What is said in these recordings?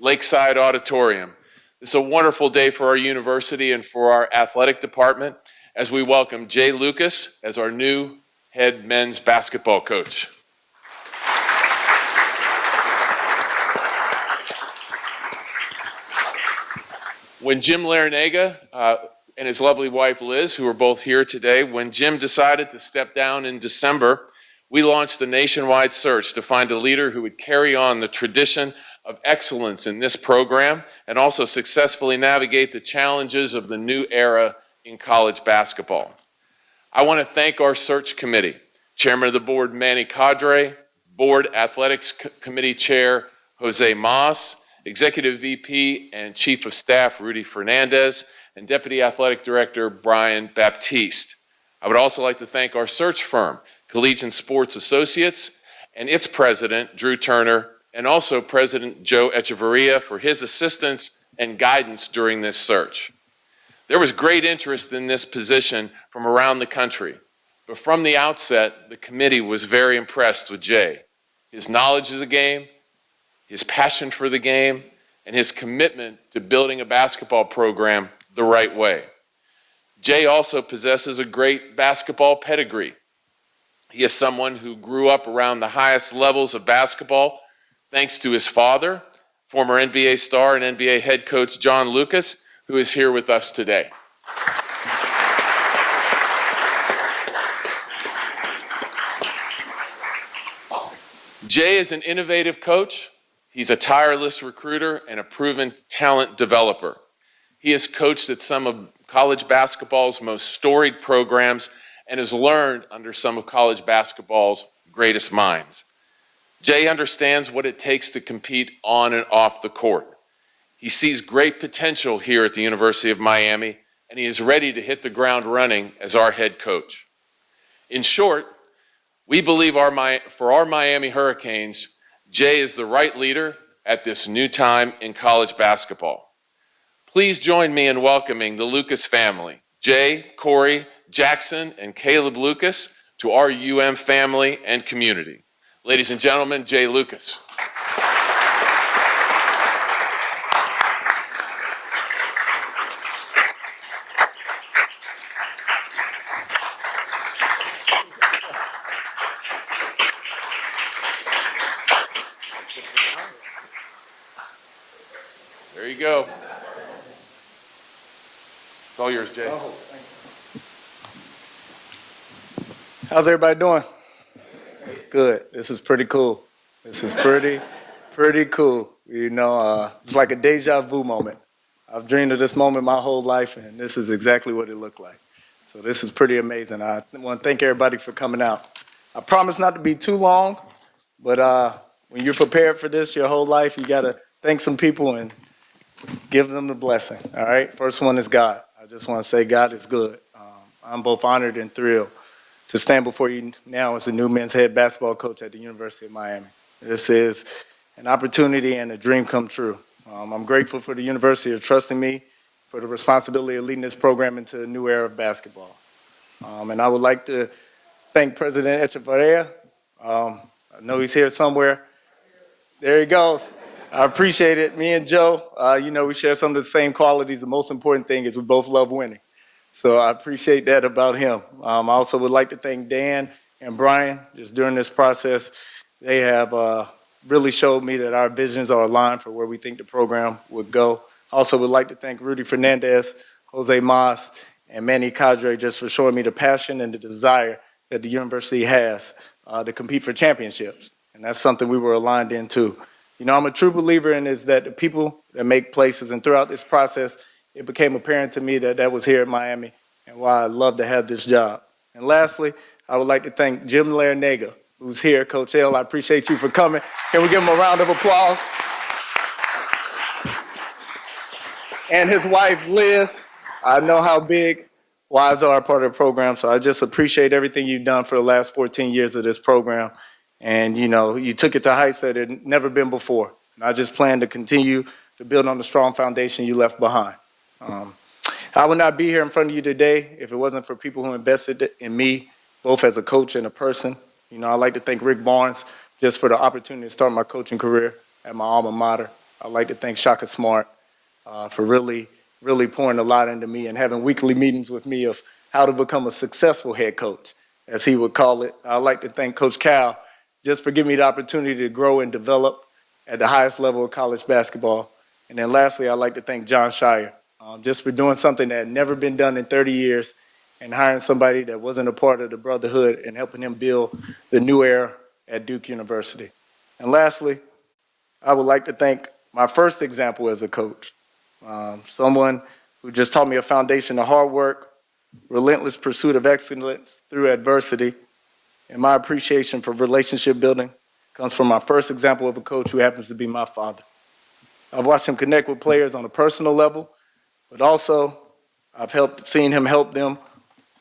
Lakeside Auditorium. This is a wonderful day for our university and for our athletic department as we welcome Jay Lucas as our new head men's basketball coach. When Jim Larinaga and his lovely wife Liz, who are both here today, when Jim decided to step down in December, we launched a nationwide search to find a leader who would carry on the tradition of excellence in this program and also successfully navigate the challenges of the new era in college basketball. I want to thank our search committee, Chairman of the Board Manny Cadre, Board Athletics Committee Chair Jose Mas, Executive VP and Chief of Staff Rudy Fernandez, and Deputy Athletic Director Brian Baptiste. I would also like to thank our search firm, Collegiate Sports Associates, and its president, Drew Turner, and also President Joe Echeverria for his assistance and guidance during this search. There was great interest in this position from around the country, but from the outset, the committee was very impressed with Jay. His knowledge of the game, his passion for the game, and his commitment to building a basketball program the right way. Jay also possesses a great basketball pedigree. He is someone who grew up around the highest levels of basketball thanks to his father, former NBA star and NBA head coach John Lucas, who is here with us today. Jay is an innovative coach. He's a tireless recruiter and a proven talent developer. He has coached at some of college basketball's most storied programs and has learned under some of college basketball's greatest minds. Jay understands what it takes to compete on and off the court. He sees great potential here at the University of Miami, and he is ready to hit the ground running as our head coach. In short, we believe for our Miami Hurricanes, Jay is the right leader at this new time in college basketball. Please join me in welcoming the Lucas family, Jay, Corey, Jackson, and Caleb Lucas, to our UM family and community. Ladies and gentlemen, Jay Lucas. There you go. It's all yours, Jay. Oh, how's everybody doing? Good. This is pretty cool. This is pretty cool. You know, it's like a deja vu moment. I've dreamed of this moment my whole life, and this is exactly what it looked like. So this is pretty amazing. I want to thank everybody for coming out. I promise not to be too long, but when you're prepared for this your whole life, you got to thank some people and give them the blessing, all right? First one is God. I just want to say God is good. I'm both honored and thrilled to stand before you now as the new men's head basketball coach at the University of Miami. This is an opportunity and a dream come true. I'm grateful for the university of trusting me for the responsibility of leading this program into a new era of basketball. And I would like to thank President Echeverria. I know he's here somewhere. There he goes. I appreciate it. Me and Joe, we share some of the same qualities. The most important thing is we both love winning. So I appreciate that about him. I also would like to thank Dan and Brian. Just during this process, they have really showed me that our visions are aligned for where we think the program would go. I also would like to thank Rudy Fernandez, Jose Mas, and Manny Cadre just for showing me the passion and the desire that the university has to compete for championships. And that's something we were aligned in too. You know, I'm a true believer in is that the people that make places, and throughout this process, it became apparent to me that that was here at Miami and why I love to have this job. And lastly, I would like to thank Jim Larinaga, who's here. Coach L, I appreciate you for coming. Can we give him a round of applause? And his wife, Liz. I know how big wives are a part of the program, so I just appreciate everything you've done for the last 14 years of this program. And, you know, you took it to heights that had never been before. And I just plan to continue to build on the strong foundation you left behind. I would not be here in front of you today if it wasn't for people who invested in me, both as a coach and a person. You know, I'd like to thank Rick Barnes just for the opportunity to start my coaching career at my alma mater. I'd like to thank Shaka Smart for really pouring a lot into me and having weekly meetings with me of how to become a successful head coach, as he would call it. I'd like to thank Coach Cal just for giving me the opportunity to grow and develop at the highest level of college basketball. And then lastly, I'd like to thank John Shire just for doing something that had never been done in 30 years and hiring somebody that wasn't a part of the brotherhood and helping him build the new era at Duke University. And lastly, I would like to thank my first example as a coach, someone who just taught me a foundation of hard work, relentless pursuit of excellence through adversity, and my appreciation for relationship building comes from my first example of a coach who happens to be my father. I've watched him connect with players on a personal level, but also I've seen him help them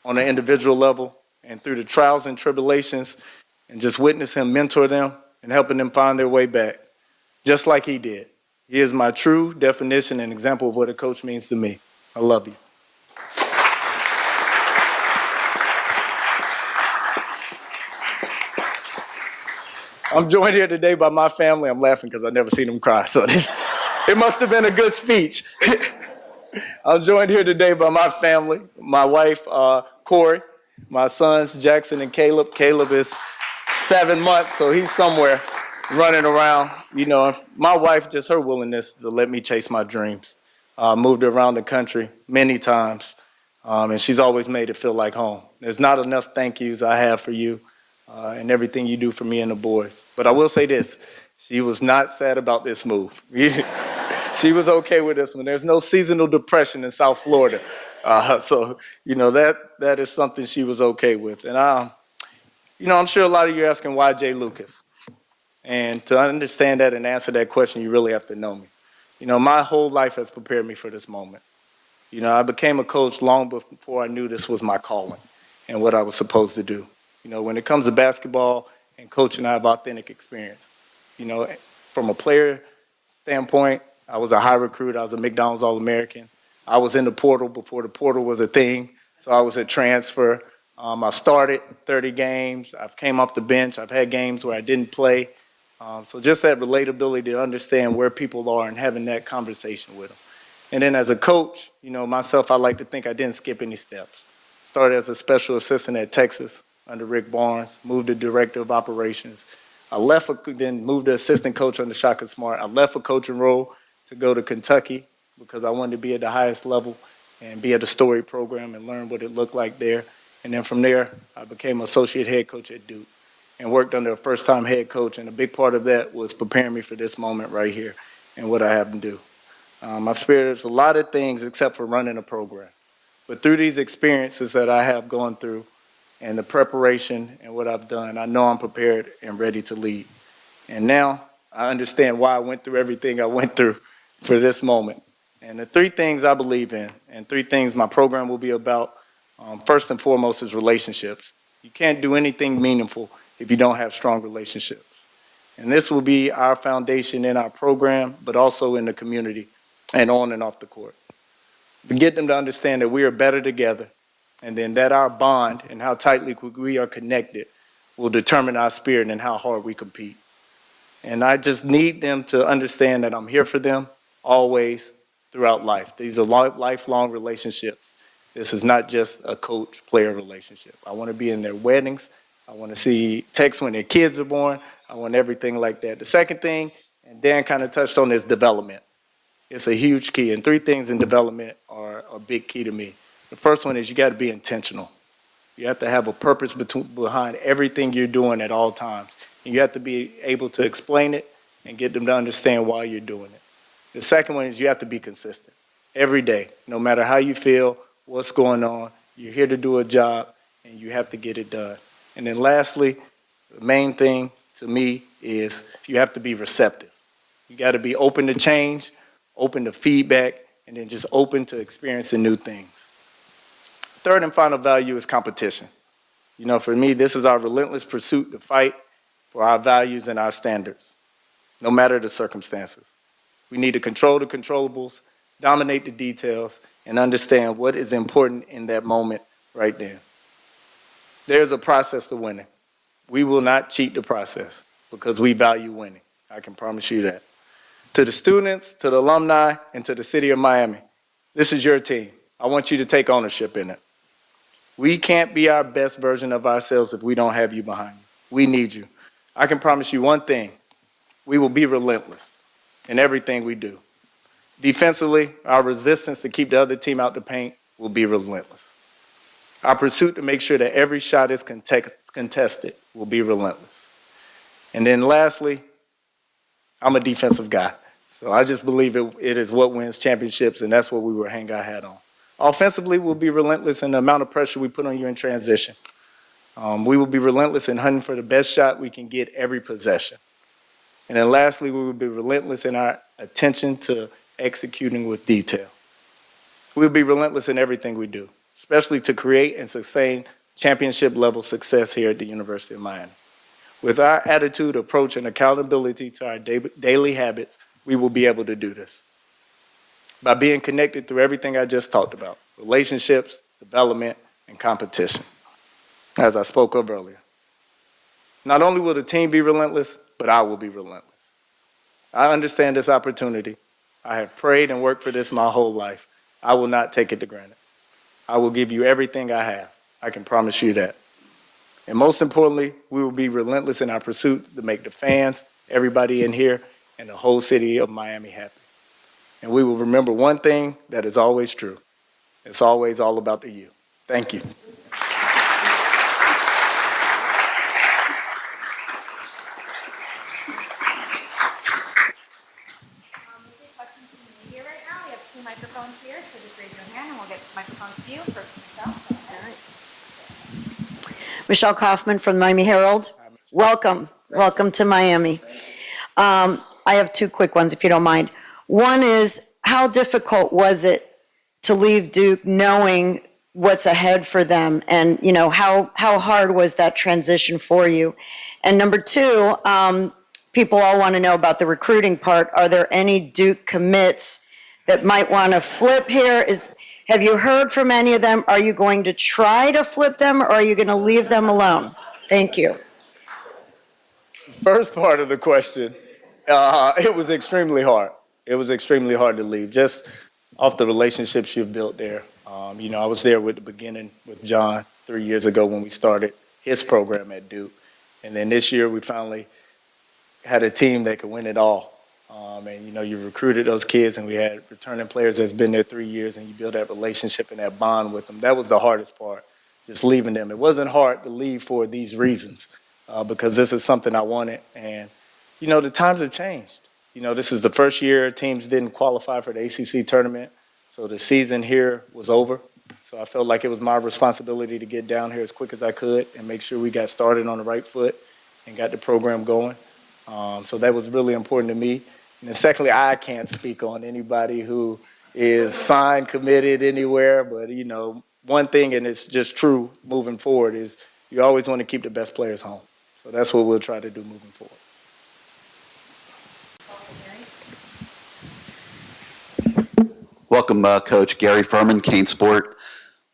on an individual level and through the trials and tribulations, and just witness him mentor them and helping them find their way back, just like he did. He is my true definition and example of what a coach means to me. I love you. I'm joined here today by my family. I'm laughing because I've never seen them cry, so it must have been a good speech. I'm joined here today by my family, my wife, Corey, my sons, Jackson and Caleb. Caleb is 7 months, so he's somewhere running around. You know, my wife, just her willingness to let me chase my dreams. Moved her around the country many times, and she's always made it feel like home. There's not enough thank yous I have for you and everything you do for me and the boys. But I will say this, she was not sad about this move. She was okay with this one. There's no seasonal depression in South Florida. So, you know, that is something she was okay with. And, you know, I'm sure a lot of you are asking, why Jay Lucas? And to understand that and answer that question, you really have to know me. You know, my whole life has prepared me for this moment. You know, I became a coach long before I knew this was my calling and what I was supposed to do. You know, when it comes to basketball and coaching, I have authentic experiences. You know, from a player standpoint, I was a high recruit. I was a McDonald's All-American. I was in the portal before the portal was a thing, so I was a transfer. I started 30 games. I've came off the bench. I've had games where I didn't play. So just that relatability to understand where people are and having that conversation with them. And then as a coach, you know, myself, I like to think I didn't skip any steps. Started as a special assistant at Texas under Rick Barnes, moved to director of operations. I left, then moved to assistant coach under Shaka Smart. I left a coaching role to go to Kentucky because I wanted to be at the highest level and be at a story program and learn what it looked like there. And then from there, I became associate head coach at Duke and worked under a first-time head coach. And a big part of that was preparing me for this moment right here and what I have to do. I've experienced a lot of things except for running a program. But through these experiences that I have gone through and the preparation and what I've done, I know I'm prepared and ready to lead. And now I understand why I went through everything I went through for this moment. And the three things I believe in and three things my program will be about, first and foremost, is relationships. You can't do anything meaningful if you don't have strong relationships. And this will be our foundation in our program, but also in the community and on and off the court. To get them to understand that we are better together, and then that our bond and how tightly we are connected will determine our spirit and how hard we compete. And I just need them to understand that I'm here for them always throughout life. These are lifelong relationships. This is not just a coach-player relationship. I want to be in their weddings. I want to see texts when their kids are born. I want everything like that. The second thing, and Dan kind of touched on, is development. It's a huge key, and three things in development are a big key to me. The first one is you got to be intentional. You have to have a purpose behind everything you're doing at all times. And you have to be able to explain it and get them to understand why you're doing it. The second one is you have to be consistent. Every day, no matter how you feel, what's going on, you're here to do a job, and you have to get it done. And then lastly, the main thing to me is you have to be receptive. You got to be open to change, open to feedback, and then just open to experiencing new things. Third and final value is competition. You know, for me, this is our relentless pursuit to fight for our values and our standards, no matter the circumstances. We need to control the controllables, dominate the details, and understand what is important in that moment right there. There's a process to winning. We will not cheat the process because we value winning. I can promise you that. To the students, to the alumni, and to the city of Miami, this is your team. I want you to take ownership in it. We can't be our best version of ourselves if we don't have you behind you. We need you. I can promise you one thing. We will be relentless in everything we do. Defensively, our resistance to keep the other team out the paint will be relentless. Our pursuit to make sure that every shot is contested will be relentless. And then lastly, I'm a defensive guy. So I just believe it is what wins championships, and that's what we will hang our hat on. Offensively, we'll be relentless in the amount of pressure we put on you in transition. We will be relentless in hunting for the best shot we can get every possession. And then lastly, we will be relentless in our attention to executing with detail. We'll be relentless in everything we do, especially to create and sustain championship-level success here at the University of Miami. With our attitude, approach, and accountability to our daily habits, we will be able to do this. By being connected through everything I just talked about, relationships, development, and competition, as I spoke of earlier. Not only will the team be relentless, but I will be relentless. I understand this opportunity. I have prayed and worked for this my whole life. I will not take it for granted. I will give you everything I have. I can promise you that. And most importantly, we will be relentless in our pursuit to make the fans, everybody in here, and the whole city of Miami happy. And we will remember one thing that is always true. It's always all about the you. Thank you. Questions from the media right now. We have 2 microphones here, so just raise your hand and we'll get microphones to you. First, Michelle. Michelle Kaufman from the Miami Herald. Welcome. Welcome to Miami. I have 2 quick ones, if you don't mind. One is, how difficult was it to leave Duke knowing what's ahead for them? And, you know, how hard was that transition for you? And number 2, people all want to know about the recruiting part. Are there any Duke commits that might want to flip here? Have you heard from any of them? Are you going to try to flip them, or are you going to leave them alone? Thank you. First part of the question, it was extremely hard. It was extremely hard to leave, just off the relationships you've built there. You know, I was there with the beginning with John 3 years ago when we started his program at Duke. And then this year we finally had a team that could win it all. And, you know, you recruited those kids, and we had returning players that's been there 3 years, and you build that relationship and that bond with them. That was the hardest part, just leaving them. It wasn't hard to leave for these reasons, because this is something I wanted. And, you know, the times have changed. You know, this is the first year teams didn't qualify for the ACC tournament, so the season here was over. So I felt like it was my responsibility to get down here as quick as I could and make sure we got started on the right foot and got the program going. So that was really important to me. And then secondly, I can't speak on anybody who is signed, committed anywhere, but, you know, one thing, and it's just true moving forward, is you always want to keep the best players home. So that's what we'll try to do moving forward. Welcome, Coach Gary Furman, Kane Sport.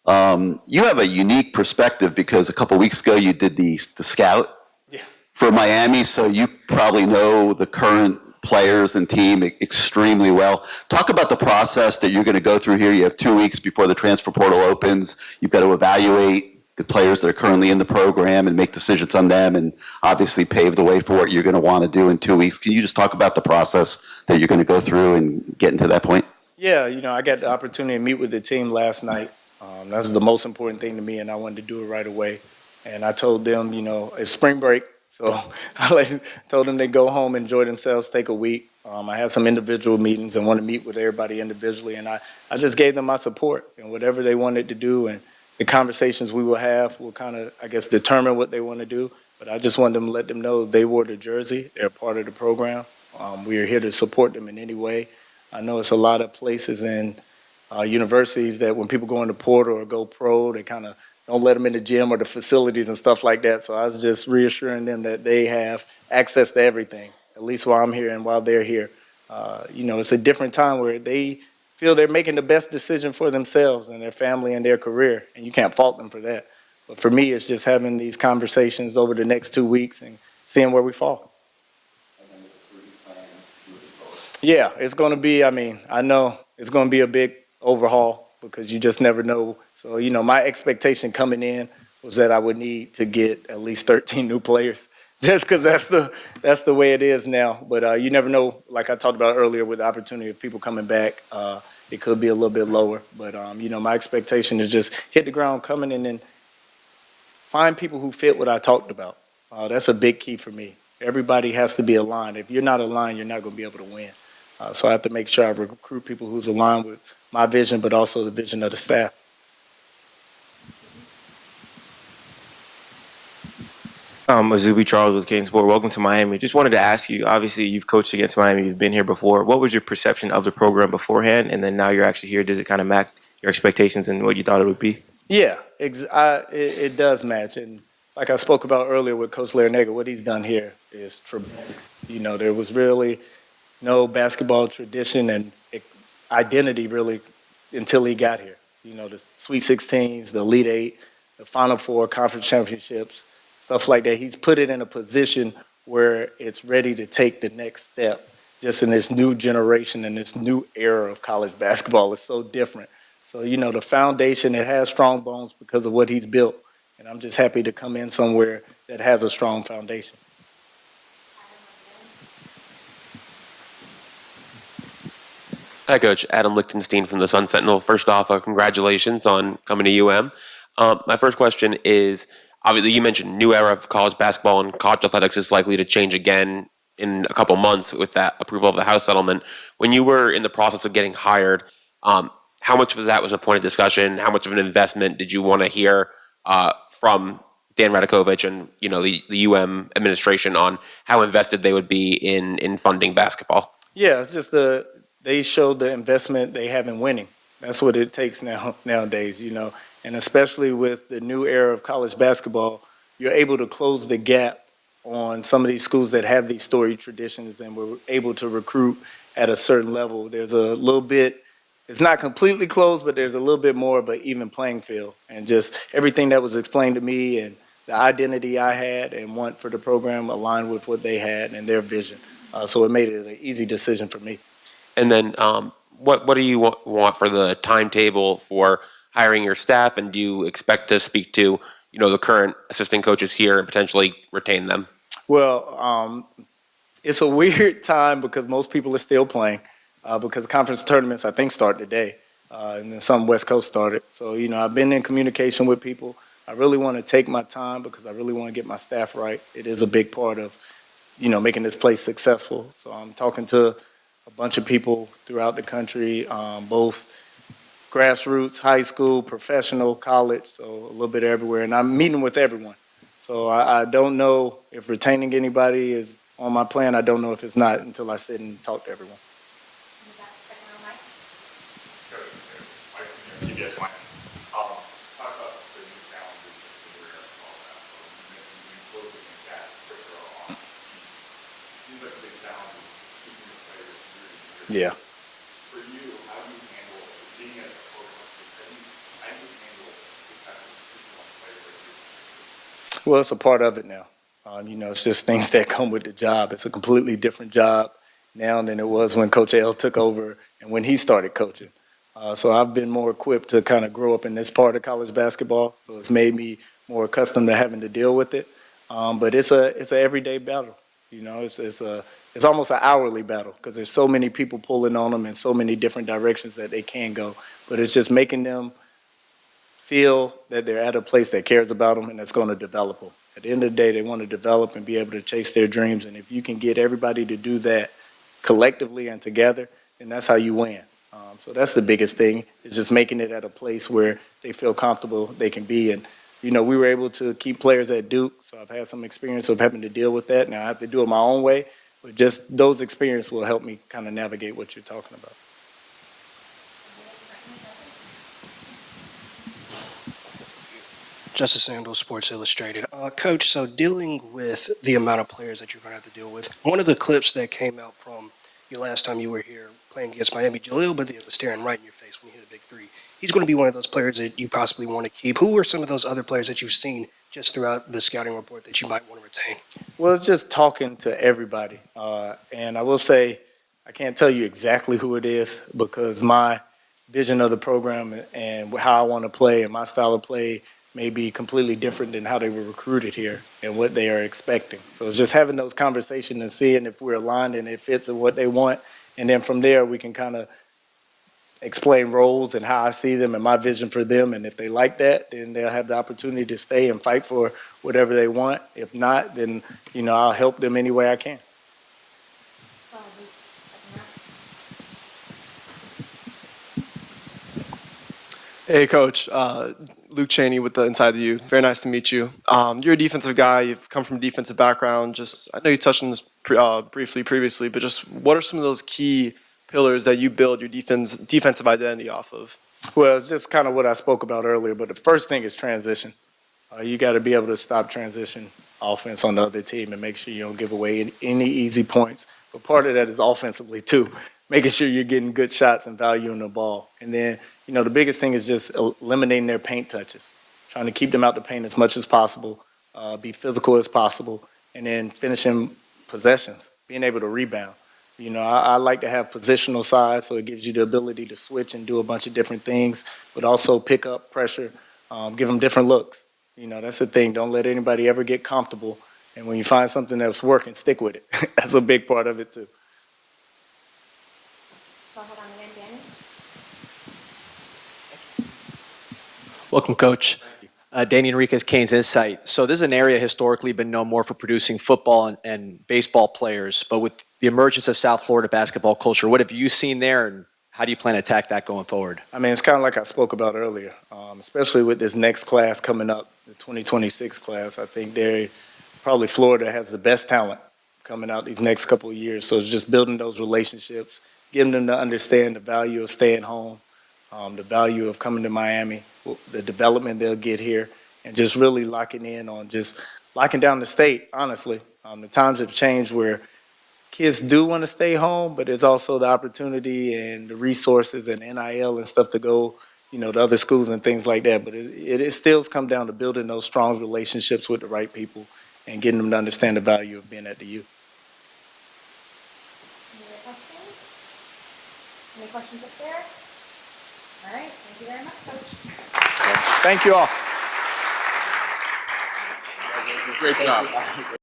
You have a unique perspective because a couple weeks ago you did the scout for Miami, so you probably know the current players and team extremely well. Talk about the process that you're going to go through here. You have 2 weeks before the transfer portal opens. You've got to evaluate the players that are currently in the program and make decisions on them, and obviously pave the way for what you're going to want to do in 2 weeks. Can you just talk about the process that you're going to go through and getting to that point? Yeah, you know, I got the opportunity to meet with the team last night. That's the most important thing to me, and I wanted to do it right away. And I told them, you know, it's spring break, so I told them they go home, enjoy themselves, take a week. I had some individual meetings and want to meet with everybody individually, and I just gave them my support, and whatever they wanted to do and the conversations we will have will kind of, I guess, determine what they want to do. But I just wanted them to let them know they wore the jersey. They're part of the program. We are here to support them in any way. I know it's a lot of places in universities that when people go in the portal or go pro, they kind of don't let them in the gym or the facilities and stuff like that. So I was just reassuring them that they have access to everything, at least while I'm here and while they're here. You know, it's a different time where they feel they're making the best decision for themselves and their family and their career, and you can't fault them for that. But for me, it's just having these conversations over the next 2 weeks and seeing where we fall. Yeah, it's going to be, I mean, I know it's going to be a big overhaul because you just never know. So, my expectation coming in was that I would need to get at least 13 new players just because that's the way it is now. But you never know, like I talked about earlier with the opportunity of people coming back, it could be a little bit lower. But my expectation is just hit the ground coming and then find people who fit what I talked about. That's a big key for me. Everybody has to be aligned. If you're not aligned, you're not going to be able to win. So I have to make sure I recruit people who's aligned with my vision, but also the vision of the staff. Azubi Charles with King Sport. Welcome to Miami. Just wanted to ask you, obviously you've coached against Miami, you've been here before. What was your perception of the program beforehand? And then now you're actually here. Does it kind of match your expectations and what you thought it would be? Yeah, it does match. And like I spoke about earlier with Coach Larinaga, what he's done here is tremendous. There was really no basketball tradition and identity really until he got here. The Sweet 16s, the Elite Eight, the Final Four, conference championships, stuff like that. He's put it in a position where it's ready to take the next step just in this new generation and this new era of college basketball. It's so different. So, the foundation, it has strong bones because of what he's built. And I'm just happy to come in somewhere that has a strong foundation. Hi, Coach. Adam Lichtenstein from the Sun Sentinel. First off, congratulations on coming to UM. My first question is, obviously, you mentioned new era of college basketball and college athletics is likely to change again in a couple months with that approval of the House settlement. When you were in the process of getting hired, how much of that was a point of discussion? How much of an investment did you want to hear from Dan Radakovich and the UM administration on how invested they would be in funding basketball? Yeah, it's just they showed the investment they have in winning. That's what it takes nowadays, and especially with the new era of college basketball, you're able to close the gap on some of these schools that have these storied traditions and were able to recruit at a certain level. There's a little bit, it's not completely closed, but there's a little bit more of an even playing field. And just everything that was explained to me and the identity I had and want for the program aligned with what they had and their vision. So it made it an easy decision for me. And then what do you want for the timetable for hiring your staff? And do you expect to speak to, the current assistant coaches here and potentially retain them? Well, it's a weird time because most people are still playing because conference tournaments, I think, start today. And then some West Coast started. So, I've been in communication with people. I really want to take my time because I really want to get my staff right. It is a big part of, making this place successful. So I'm talking to a bunch of people throughout the country, both grassroots, high school, professional, college, so a little bit everywhere. And I'm meeting with everyone. So I don't know if retaining anybody is on my plan. I don't know if it's not until I sit and talk to everyone. CBS Miami. Talk about the new challenges in the career and all that. You mentioned closing the gap pretty early on. Seems like a big challenge is keeping the players year to year. Yeah. For you, how do you handle being at a coach like this? How do you handle the type of keeping on players? Well, it's a part of it now. It's just things that come with the job. It's a completely different job now than it was when Coach L took over and when he started coaching. So I've been more equipped to kind of grow up in this part of college basketball. So it's made me more accustomed to having to deal with it. But it's an everyday battle. It's almost an hourly battle because there's so many people pulling on them in so many different directions that they can go. But it's just making them feel that they're at a place that cares about them and that's going to develop them. At the end of the day, they want to develop and be able to chase their dreams. And if you can get everybody to do that collectively and together, then that's how you win. So that's the biggest thing, is just making it at a place where they feel comfortable they can be. And, we were able to keep players at Duke, so I've had some experience of having to deal with that. Now I have to do it my own way, but just those experiences will help me kind of navigate what you're talking about. Justice Sandals, Sports Illustrated. Coach, so dealing with the amount of players that you're going to have to deal with, one of the clips that came out from you last time you were here playing against Miami, Jaleel Badea was staring right in your face when you hit a big three. He's going to be one of those players that you possibly want to keep. Who are some of those other players that you've seen just throughout the scouting report that you might want to retain? Well, it's just talking to everybody. And I will say, I can't tell you exactly who it is because my vision of the program and how I want to play and my style of play may be completely different than how they were recruited here and what they are expecting. So it's just having those conversations and seeing if we're aligned and it fits in what they want. And then from there, we can kind of explain roles and how I see them and my vision for them. And if they like that, then they'll have the opportunity to stay and fight for whatever they want. If not, then, I'll help them any way I can. Hey, Coach. Luke Cheney with the Inside the U. Very nice to meet you. You're a defensive guy. You've come from a defensive background. I know you touched on this briefly previously, but just what are some of those key pillars that you build your defensive identity off of? Well, it's just kind of what I spoke about earlier, but the first thing is transition. You got to be able to stop transition offense on the other team and make sure you don't give away any easy points. But part of that is offensively too, making sure you're getting good shots and value in the ball. And then, the biggest thing is just eliminating their paint touches, trying to keep them out the paint as much as possible, be physical as possible, and then finishing possessions, being able to rebound. I like to have positional size, so it gives you the ability to switch and do a bunch of different things, but also pick up pressure, give them different looks. That's the thing. Don't let anybody ever get comfortable. And when you find something that's working, stick with it. That's a big part of it, too. Go ahead on the end, Danny. Welcome, Coach. Danny Enriquez, Canes Insight. So this is an area historically been known more for producing football and baseball players, but with the emergence of South Florida basketball culture, what have you seen there, and how do you plan to attack that going forward? I mean, it's kind of like I spoke about earlier, especially with this next class coming up, the 2026 class. I think probably Florida has the best talent coming out these next couple of years. So it's just building those relationships, getting them to understand the value of staying home, the value of coming to Miami, the development they'll get here, and just really locking in on just locking down the state, honestly. The times have changed where kids do want to stay home, but there's also the opportunity and the resources and NIL and stuff to go, to other schools and things like that. But it still comes down to building those strong relationships with the right people and getting them to understand the value of being at the U. Any other questions? Any questions up there? All right, thank you very much, Coach. Thank you all. Great job.